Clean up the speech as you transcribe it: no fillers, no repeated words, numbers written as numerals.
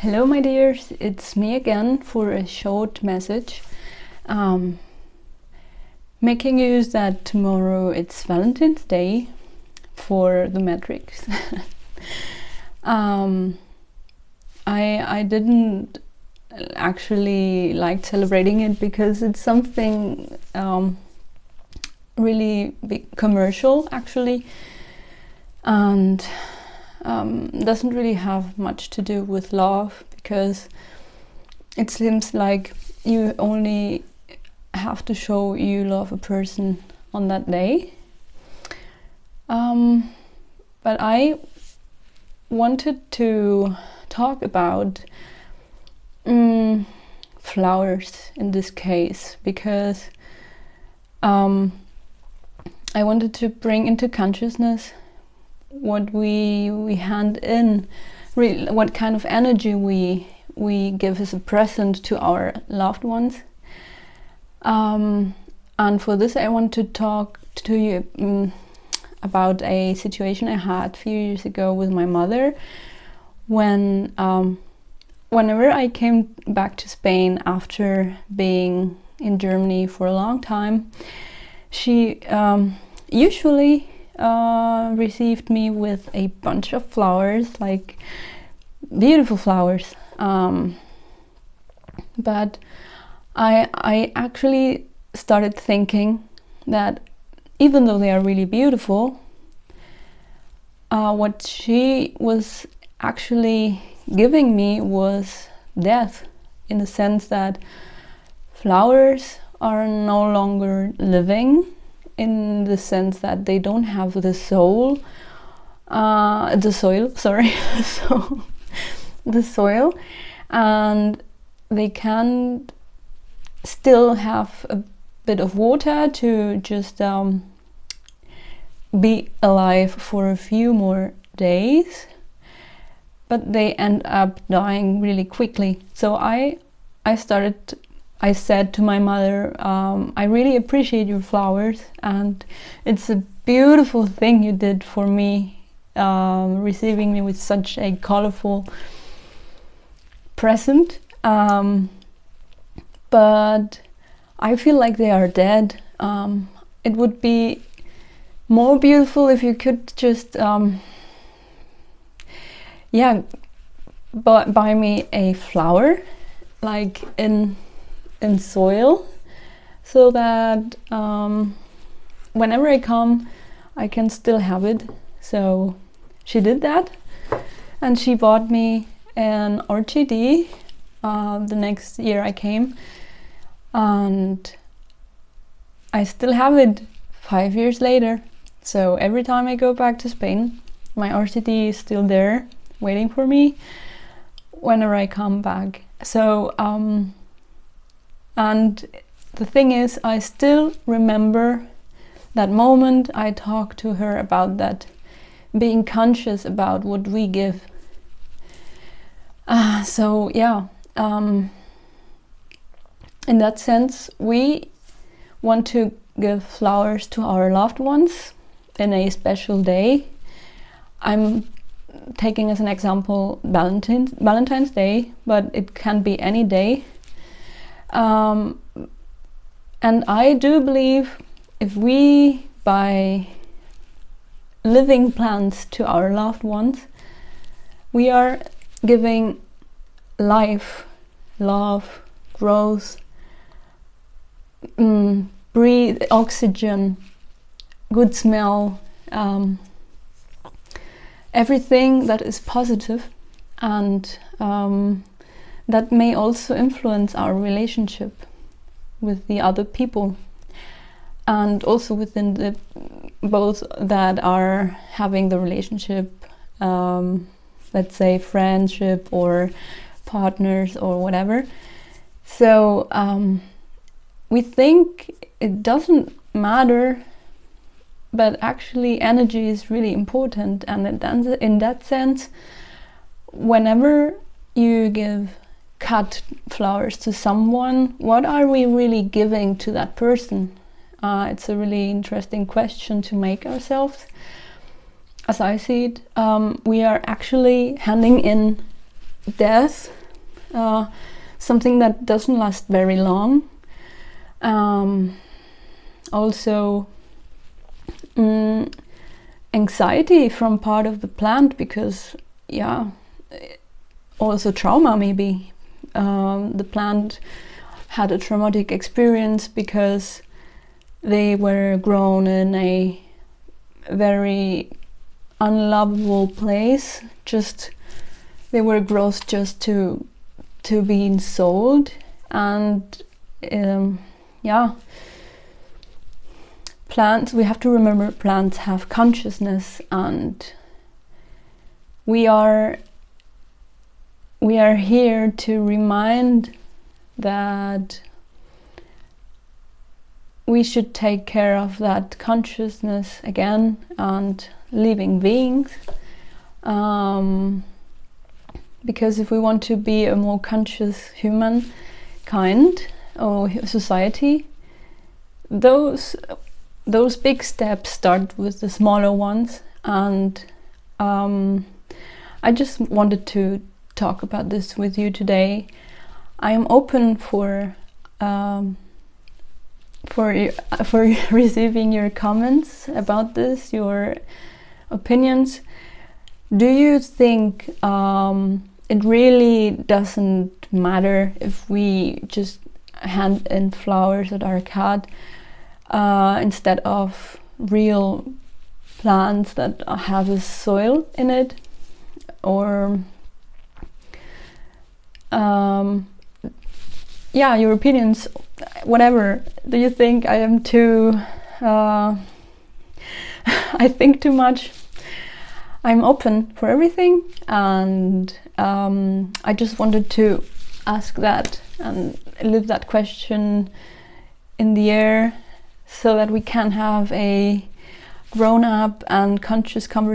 Hello my dears, it's me again for a short message. Making use that tomorrow it's Valentine's Day for the Matrix. I didn't actually like celebrating it because it's something really big commercial actually, and doesn't really have much to do with love, because it seems like you only have to show you love a person on that day. But I wanted to talk about flowers in this case, because I wanted to bring into consciousness what we hand in, really, what kind of energy we give as a present to our loved ones. And for this I want to talk to you about a situation I had a few years ago with my mother, when whenever I came back to Spain after being in Germany for a long time, she usually received me with a bunch of flowers, like beautiful flowers, but I actually started thinking that even though they are really beautiful, what she was actually giving me was death, in the sense that flowers are no longer living, in the sense that they don't have the soul, the soil, and they can still have a bit of water to just be alive for a few more days, but they end up dying really quickly. So I said to my mother, I really appreciate your flowers, and it's a beautiful thing you did for me, receiving me with such a colorful present, but I feel like they are dead. It would be more beautiful if you could just buy me a flower, like in soil, so that whenever I come I can still have it. So she did that, and she bought me an orchidea the next year I came, and I still have it 5 years later. So every time I go back to Spain, my orchidea is still there waiting for me whenever I come back. So and the thing is, I still remember that moment I talked to her about that, being conscious about what we give. So yeah, in that sense, we want to give flowers to our loved ones in a special day. I'm taking as an example Valentine's Day, but it can be any day. And I do believe if we buy living plants to our loved ones, we are giving life, love, growth, breathe, oxygen, good smell, everything that is positive, and that may also influence our relationship with the other people, and also within the both that are having the relationship, let's say friendship or partners or whatever. So we think it doesn't matter, but actually energy is really important, and in that sense, whenever you give cut flowers to someone, what are we really giving to that person? It's a really interesting question to make ourselves. As I see it, we are actually handing in death, something that doesn't last very long. Also anxiety from part of the plant, because also trauma maybe. The plant had a traumatic experience because they were grown in a very unlovable place. They were grown just to being sold. And plants, we have to remember, plants have consciousness, and we are here to remind that we should take care of that consciousness again, and living beings, because if we want to be a more conscious humankind or society, those big steps start with the smaller ones. And I just wanted to talk about this with you today. I am open for receiving your comments about this, your opinions. Do you think it really doesn't matter if we just hand in flowers at our cat instead of real plants that have a soil in it? Or your opinions, whatever. Do you think I am too I think too much? I'm open for everything, and I just wanted to ask that and leave that question in the air, so that we can have a grown-up and conscious conversation